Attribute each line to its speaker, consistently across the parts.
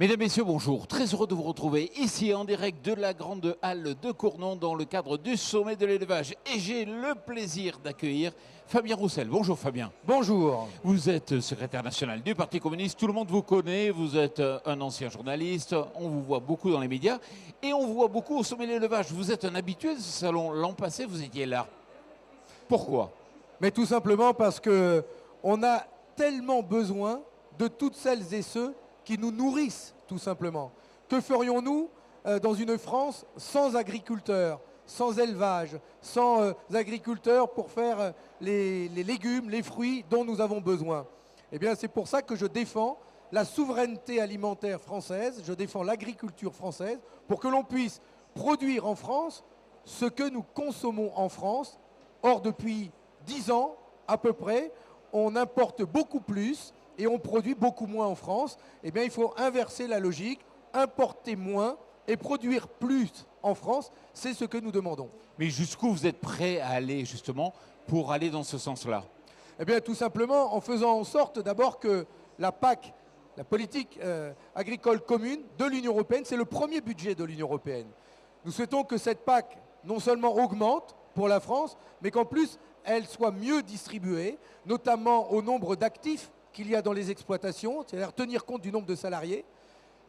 Speaker 1: Mesdames, Messieurs, bonjour. Très heureux de vous retrouver ici en direct de la grande halle de Cournon dans le cadre du sommet de l'élevage. Et j'ai le plaisir d'accueillir Fabien Roussel. Bonjour Fabien.
Speaker 2: Bonjour.
Speaker 1: Vous êtes secrétaire national du Parti communiste, tout le monde vous connaît, vous êtes un ancien journaliste, on vous voit beaucoup dans les médias et on vous voit beaucoup au sommet de l'élevage. Vous êtes un habitué de ce salon, l'an passé vous étiez là. Pourquoi?
Speaker 2: Mais tout simplement parce qu'on a tellement besoin de toutes celles et ceux qui nous nourrissent, tout simplement. Que ferions-nous dans une France sans agriculteurs, sans élevage, sans agriculteurs pour faire les légumes, les fruits dont nous avons besoin? Eh bien, c'est pour ça que je défends la souveraineté alimentaire française, je défends l'agriculture française, pour que l'on puisse produire en France ce que nous consommons en France. Or, depuis 10 ans, à peu près, on importe beaucoup plus et on produit beaucoup moins en France. Eh bien, il faut inverser la logique, importer moins et produire plus en France. C'est ce que nous demandons.
Speaker 1: Mais jusqu'où vous êtes prêt à aller justement pour aller dans ce sens-là?
Speaker 2: Eh bien, tout simplement en faisant en sorte d'abord que la PAC, la politique agricole commune de l'Union européenne, c'est le premier budget de l'Union européenne. Nous souhaitons que cette PAC non seulement augmente pour la France, mais qu'en plus, elle soit mieux distribuée, notamment au nombre d'actifs qu'il y a dans les exploitations, c'est-à-dire tenir compte du nombre de salariés,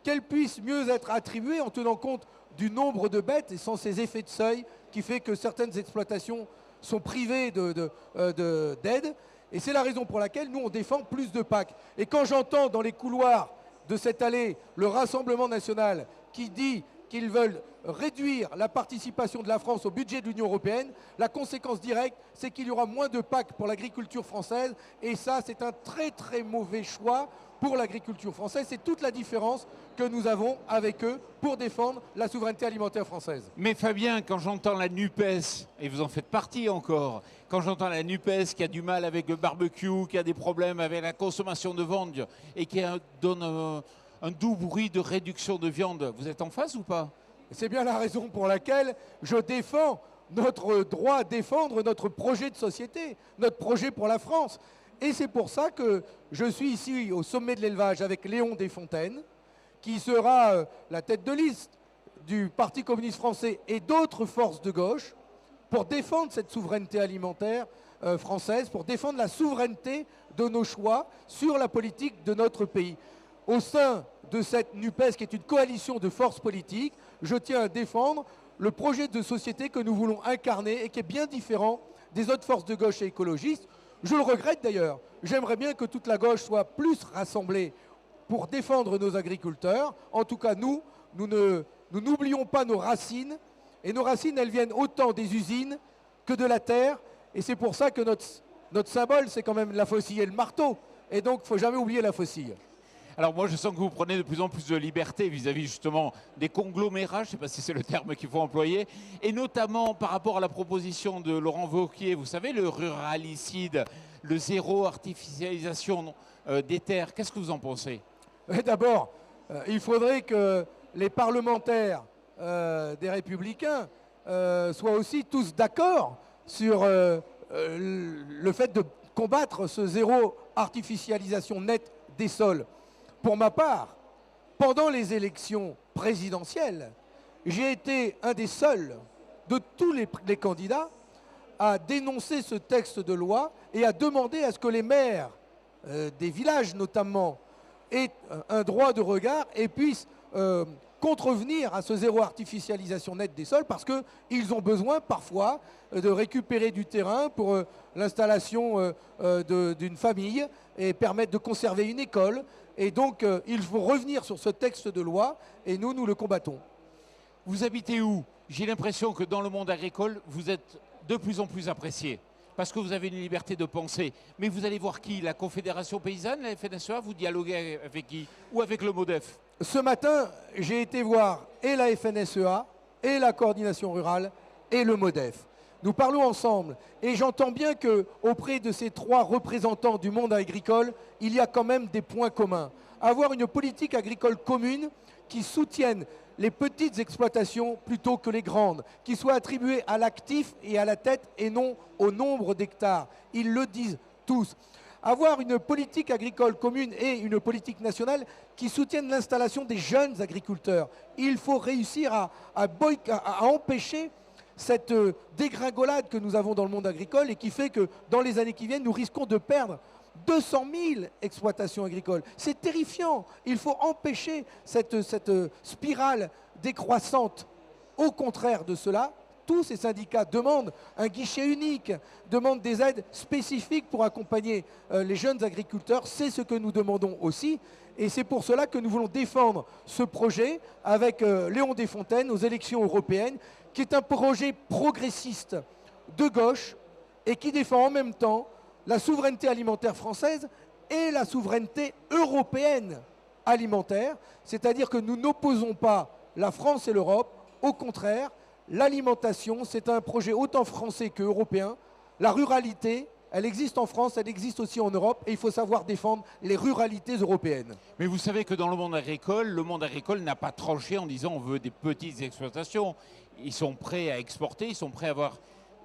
Speaker 2: qu'elle puisse mieux être attribuée en tenant compte du nombre de bêtes et sans ces effets de seuil qui fait que certaines exploitations sont privées d'aide. Et c'est la raison pour laquelle nous, on défend plus de PAC. Et quand j'entends dans les couloirs de cette allée le Rassemblement national qui dit qu'ils veulent réduire la participation de la France au budget de l'Union européenne, la conséquence directe, c'est qu'il y aura moins de PAC pour l'agriculture française. Et ça, c'est un très très mauvais choix pour l'agriculture française. C'est toute la différence que nous avons avec eux pour défendre la souveraineté alimentaire française.
Speaker 1: Mais Fabien, quand j'entends la NUPES, et vous en faites partie encore, quand j'entends la NUPES qui a du mal avec le barbecue, qui a des problèmes avec la consommation de viande et qui donne un doux bruit de réduction de viande, vous êtes en face ou pas?
Speaker 2: C'est bien la raison pour laquelle je défends notre droit à défendre notre projet de société, notre projet pour la France. Et c'est pour ça que je suis ici au sommet de l'élevage avec Léon Desfontaines, qui sera la tête de liste du Parti communiste français et d'autres forces de gauche pour défendre cette souveraineté alimentaire française, pour défendre la souveraineté de nos choix sur la politique de notre pays. Au sein de cette NUPES, qui est une coalition de forces politiques, je tiens à défendre le projet de société que nous voulons incarner et qui est bien différent des autres forces de gauche et écologistes. Je le regrette d'ailleurs. J'aimerais bien que toute la gauche soit plus rassemblée pour défendre nos agriculteurs. En tout cas, nous n'oublions pas nos racines. Et nos racines, elles viennent autant des usines que de la terre. Et c'est pour ça que notre symbole, c'est quand même la faucille et le marteau. Et donc, il ne faut jamais oublier la faucille.
Speaker 1: Alors moi, je sens que vous prenez de plus en plus de liberté vis-à-vis justement des conglomérats, je ne sais pas si c'est le terme qu'il faut employer, et notamment par rapport à la proposition de Laurent Wauquiez, vous savez, le ruralicide, le zéro artificialisation des terres. Qu'est-ce que vous en pensez?
Speaker 2: D'abord, il faudrait que les parlementaires des Républicains soient aussi tous d'accord sur le fait de combattre ce zéro artificialisation nette des sols. Pour ma part, pendant les élections présidentielles, j'ai été un des seuls de tous les candidats à dénoncer ce texte de loi et à demander à ce que les maires des villages notamment aient un droit de regard et puissent contrevenir à ce zéro artificialisation nette des sols parce qu'ils ont besoin parfois de récupérer du terrain pour l'installation d'une famille et permettre de conserver une école. Et donc, il faut revenir sur ce texte de loi et nous le combattons.
Speaker 1: Vous habitez où? J'ai l'impression que dans le monde agricole, vous êtes de plus en plus apprécié parce que vous avez une liberté de penser. Mais vous allez voir qui? La Confédération paysanne, la FNSEA? Vous dialoguez avec qui? Ou avec le MODEF?
Speaker 2: Ce matin, j'ai été voir et la FNSEA, et la coordination rurale, et le MODEF. Nous parlons ensemble et j'entends bien qu'auprès de ces trois représentants du monde agricole, il y a quand même des points communs. Avoir une politique agricole commune qui soutienne les petites exploitations plutôt que les grandes, qui soit attribuée à l'actif et à la tête et non au nombre d'hectares. Ils le disent tous. avoir une politique agricole commune et une politique nationale qui soutiennent l'installation des jeunes agriculteurs. Il faut réussir à empêcher cette dégringolade que nous avons dans le monde agricole et qui fait que dans les années qui viennent, nous risquons de perdre 200 000 exploitations agricoles. C'est terrifiant. Il faut empêcher cette spirale décroissante. Au contraire de cela, tous ces syndicats demandent un guichet unique, demandent des aides spécifiques pour accompagner les jeunes agriculteurs. C'est ce que nous demandons aussi. Et c'est pour cela que nous voulons défendre ce projet avec Léon Desfontaines aux élections européennes, qui est un projet progressiste de gauche et qui défend en même temps la souveraineté alimentaire française et la souveraineté européenne alimentaire. C'est-à-dire que nous n'opposons pas la France et l'Europe. Au contraire, l'alimentation, c'est un projet autant français qu'européen. La ruralité, elle existe en France, elle existe aussi en Europe et il faut savoir défendre les ruralités européennes.
Speaker 1: Mais vous savez que dans le monde agricole n'a pas tranché en disant on veut des petites exploitations. Ils sont prêts à exporter, ils sont prêts à avoir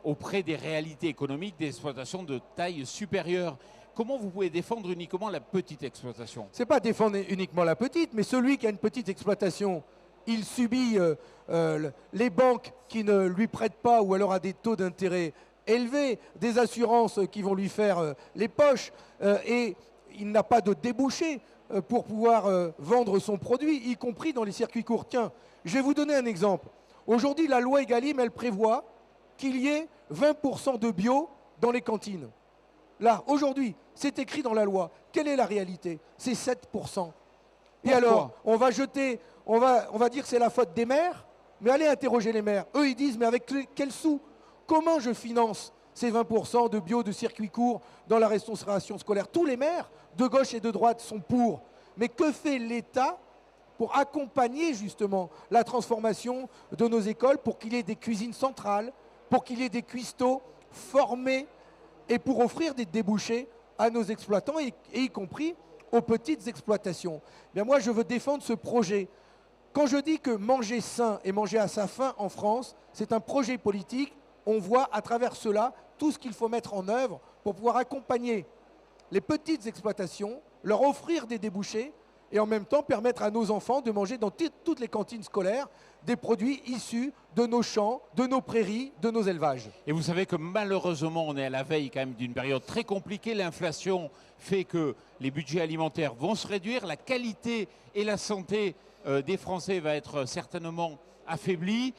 Speaker 1: auprès des réalités économiques des exploitations de taille supérieure. Comment vous pouvez défendre uniquement la petite exploitation?
Speaker 2: Ce n'est pas défendre uniquement la petite, mais celui qui a une petite exploitation, il subit les banques qui ne lui prêtent pas ou alors à des taux d'intérêt élevés, des assurances qui vont lui faire les poches et il n'a pas de débouché pour pouvoir vendre son produit, y compris dans les circuits courts. Tiens, je vais vous donner un exemple. Aujourd'hui, la loi Egalim, elle prévoit qu'il y ait 20% de bio dans les cantines. Là, aujourd'hui, c'est écrit dans la loi. Quelle est la réalité? C'est 7%.
Speaker 1: Pourquoi?
Speaker 2: Et alors, on va dire que c'est la faute des maires, mais allez interroger les maires. Eux, ils disent, mais avec quels sous? Comment je finance ces 20% de bio, de circuits courts dans la restauration scolaire? Tous les maires, de gauche et de droite, sont pour. Mais que fait l'État pour accompagner justement la transformation de nos écoles, pour qu'il y ait des cuisines centrales, pour qu'il y ait des cuistots formés et pour offrir des débouchés à nos exploitants et y compris aux petites exploitations? Bien, moi, je veux défendre ce projet. Quand je dis que manger sain et manger à sa faim en France, c'est un projet politique, on voit à travers cela tout ce qu'il faut mettre en œuvre pour pouvoir accompagner les petites exploitations, leur offrir des débouchés et en même temps permettre à nos enfants de manger dans toutes les cantines scolaires des produits issus de nos champs, de nos prairies, de nos élevages.
Speaker 1: Et vous savez que malheureusement, on est à la veille quand même d'une période très compliquée. L'inflation fait que les budgets alimentaires vont se réduire. La qualité et la santé des Français va être certainement affaiblie.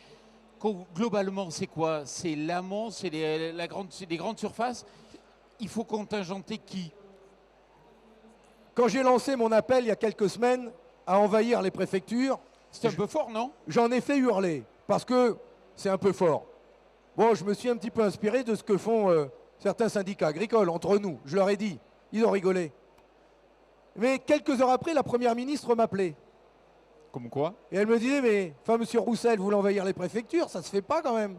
Speaker 1: Globalement, c'est quoi? C'est l'amont, c'est les grandes surfaces. Il faut contingenter qui?
Speaker 2: Quand j'ai lancé mon appel il y a quelques semaines à envahir les préfectures,
Speaker 1: c'est un peu fort, non?
Speaker 2: J'en ai fait hurler, parce que c'est un peu fort. Bon, je me suis un petit peu inspiré de ce que font certains syndicats agricoles, entre nous. Je leur ai dit, ils ont rigolé. Mais quelques heures après, la Première ministre m'appelait.
Speaker 1: Comme quoi?
Speaker 2: Et elle me disait, mais, enfin, monsieur Roussel, vous voulez envahir les préfectures, ça se fait pas quand même.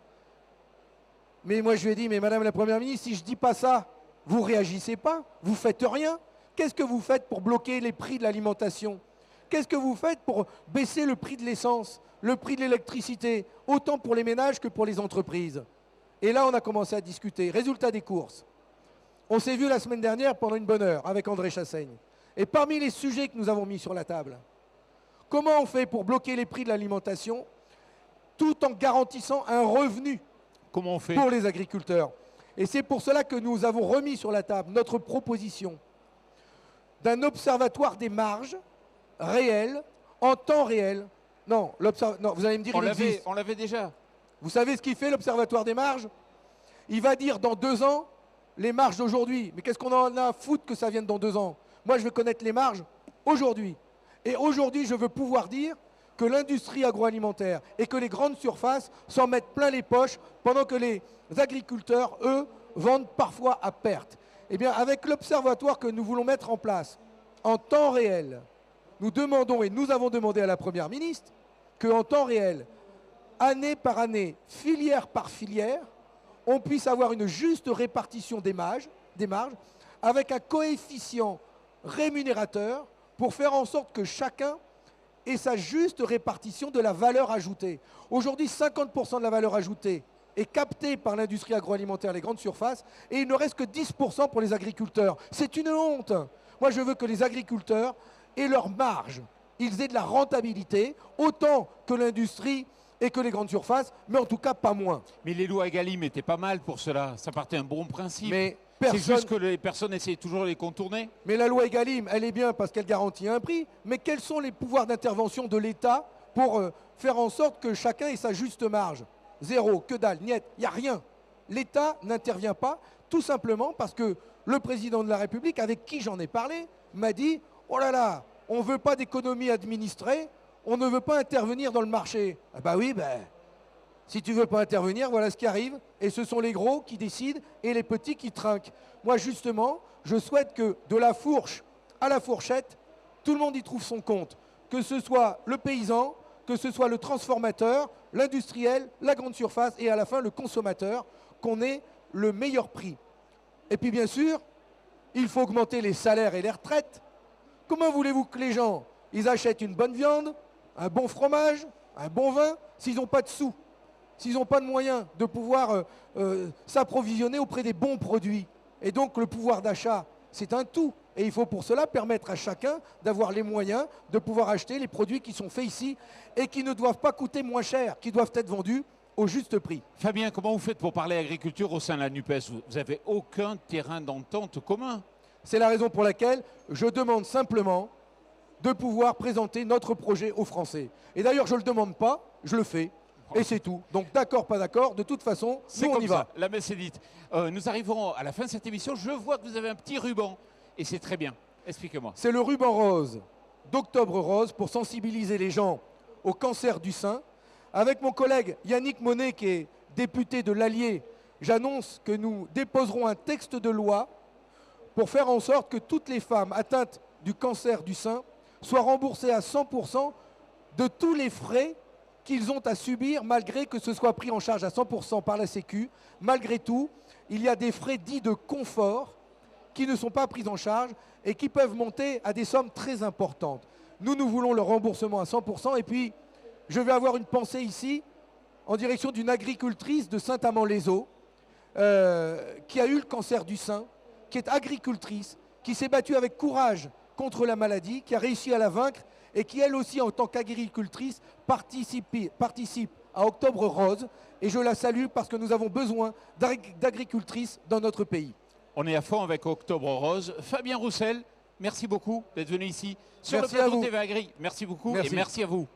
Speaker 2: Mais moi, je lui ai dit, mais madame la Première ministre, si je dis pas ça, vous réagissez pas, vous faites rien. Qu'est-ce que vous faites pour bloquer les prix de l'alimentation? Qu'est-ce que vous faites pour baisser le prix de l'essence, le prix de l'électricité, autant pour les ménages que pour les entreprises? Et là, on a commencé à discuter. Résultat des courses. On s'est vu la semaine dernière pendant une bonne heure avec André Chassaigne. Et parmi les sujets que nous avons mis sur la table, comment on fait pour bloquer les prix de l'alimentation tout en garantissant un revenu
Speaker 1: Comment on fait
Speaker 2: pour les agriculteurs? Et c'est pour cela que nous avons remis sur la table notre proposition d'un observatoire des marges réelles, en temps réel. Non, vous allez me dire,
Speaker 1: on l'avait déjà.
Speaker 2: Vous savez ce qu'il fait, l'observatoire des marges? Il va dire dans 2 ans les marges d'aujourd'hui. Mais qu'est-ce qu'on en a à foutre que ça vienne dans 2 ans? Moi, je veux connaître les marges aujourd'hui. Et aujourd'hui, je veux pouvoir dire que l'industrie agroalimentaire et que les grandes surfaces s'en mettent plein les poches pendant que les agriculteurs, eux, vendent parfois à perte. Eh bien, avec l'observatoire que nous voulons mettre en place en temps réel, nous demandons et nous avons demandé à la Première ministre qu'en temps réel, année par année, filière par filière, on puisse avoir une juste répartition des marges avec un coefficient rémunérateur pour faire en sorte que chacun ait sa juste répartition de la valeur ajoutée. Aujourd'hui, 50% de la valeur ajoutée est capté par l'industrie agroalimentaire, les grandes surfaces, et il ne reste que 10% pour les agriculteurs. C'est une honte. Moi, je veux que les agriculteurs aient leur marge, ils aient de la rentabilité, autant que l'industrie et que les grandes surfaces, mais en tout cas pas moins.
Speaker 1: Mais les lois Egalim étaient pas mal pour cela. Ça partait d'un bon principe.
Speaker 2: Mais
Speaker 1: c'est juste que les personnes essaient toujours de les contourner.
Speaker 2: Mais la loi Egalim, elle est bien parce qu'elle garantit un prix. Mais quels sont les pouvoirs d'intervention de l'État pour faire en sorte que chacun ait sa juste marge? Zéro, que dalle, niet, il n'y a rien. L'État n'intervient pas, tout simplement parce que le président de la République, avec qui j'en ai parlé, m'a dit « Oh là là, on ne veut pas d'économie administrée, on ne veut pas intervenir dans le marché. » Ah bah oui, si tu ne veux pas intervenir, voilà ce qui arrive. Et ce sont les gros qui décident et les petits qui trinquent. Moi, justement, je souhaite que de la fourche à la fourchette, tout le monde y trouve son compte. Que ce soit le paysan, que ce soit le transformateur, l'industriel, la grande surface et à la fin le consommateur, qu'on ait le meilleur prix. Et puis bien sûr, il faut augmenter les salaires et les retraites. Comment voulez-vous que les gens, ils achètent une bonne viande, un bon fromage, un bon vin, s'ils n'ont pas de sous, s'ils n'ont pas de moyens de pouvoir s'approvisionner auprès des bons produits? Et donc le pouvoir d'achat, c'est un tout. Et il faut pour cela permettre à chacun d'avoir les moyens de pouvoir acheter les produits qui sont faits ici et qui ne doivent pas coûter moins cher, qui doivent être vendus au juste prix.
Speaker 1: Fabien, comment vous faites pour parler agriculture au sein de la NUPES? Vous n'avez aucun terrain d'entente commun.
Speaker 2: C'est la raison pour laquelle je demande simplement de pouvoir présenter notre projet aux Français. Et d'ailleurs, je ne le demande pas, je le fais. Et c'est tout. Donc d'accord, pas d'accord, de toute façon, nous on y va.
Speaker 1: La messe est dite. Nous arrivons à la fin de cette émission. Je vois que vous avez un petit ruban et c'est très bien. Expliquez-moi.
Speaker 2: C'est le ruban rose d'Octobre Rose pour sensibiliser les gens au cancer du sein. Avec mon collègue Yannick Monet, qui est député de l'Allier, j'annonce que nous déposerons un texte de loi pour faire en sorte que toutes les femmes atteintes du cancer du sein soient remboursées à 100% de tous les frais qu'ils ont à subir, malgré que ce soit pris en charge à 100% par la Sécu. Malgré tout, il y a des frais dits de confort qui ne sont pas pris en charge et qui peuvent monter à des sommes très importantes. Nous voulons le remboursement à 100%. Et puis, je vais avoir une pensée ici en direction d'une agricultrice de Saint-Amand-les-Eaux qui a eu le cancer du sein, qui est agricultrice, qui s'est battue avec courage contre la maladie, qui a réussi à la vaincre et qui, elle aussi, en tant qu'agricultrice, participe à Octobre Rose. Et je la salue parce que nous avons besoin d'agricultrices dans notre pays.
Speaker 1: On est à fond avec Octobre Rose. Fabien Roussel, merci beaucoup d'être venu ici sur
Speaker 2: Merci
Speaker 1: le plateau TV Agri. Merci beaucoup et merci à vous.